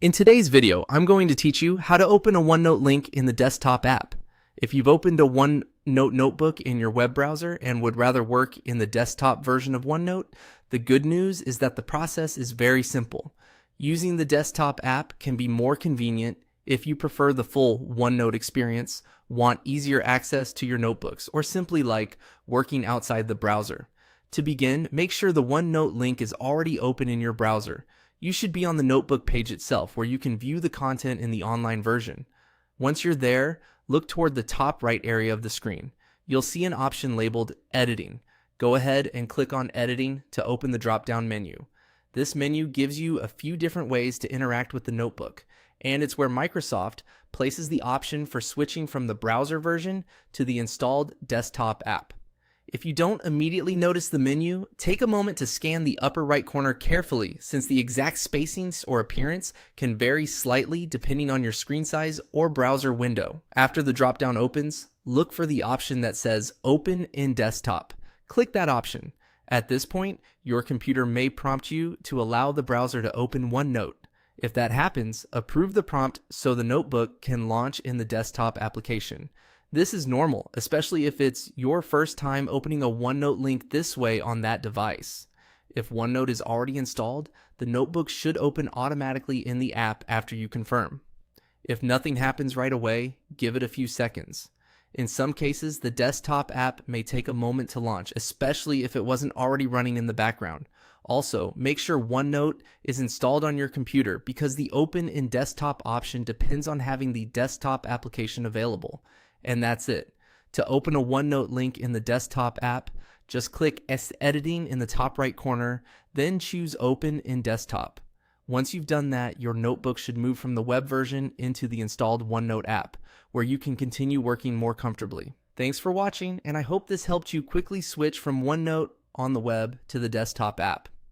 In today's video, I'm going to teach you how to open a OneNote link in the desktop app. If you've opened a OneNote notebook in your web browser and would rather work in the desktop version of OneNote, the good news is that the process is very simple. Using the desktop app can be more convenient if you prefer the full OneNote experience, want easier access to your notebooks, or simply like working outside the browser. To begin, make sure the OneNote link is already open in your browser. You should be on the notebook page itself where you can view the content in the online version. Once you're there, look toward the top right area of the screen. You'll see an option labeled Editing. Go ahead and click on Editing to open the drop-down menu. This menu gives you a few different ways to interact with the notebook, and it's where Microsoft places the option for switching from the browser version to the installed desktop app. If you don't immediately notice the menu, take a moment to scan the upper right corner carefully, since the exact spacings or appearance can vary slightly depending on your screen size or browser window. After the drop-down opens, look for the option that says Open in Desktop. Click that option. At this point, your computer may prompt you to allow the browser to open OneNote. If that happens, approve the prompt so the notebook can launch in the desktop application. This is normal, especially if it's your first time opening a OneNote link this way on that device. If OneNote is already installed, the notebook should open automatically in the app after you confirm. If nothing happens right away, give it a few seconds. In some cases, the desktop app may take a moment to launch, especially if it wasn't already running in the background. Also, make sure OneNote is installed on your computer because the Open in Desktop option depends on having the desktop application available. And that's it. To open a OneNote link in the desktop app, just click Editing in the top right corner, then choose Open in Desktop. Once you've done that, your notebook should move from the web version into the installed OneNote app, where you can continue working more comfortably. Thanks for watching, and I hope this helped you quickly switch from OneNote on the web to the desktop app.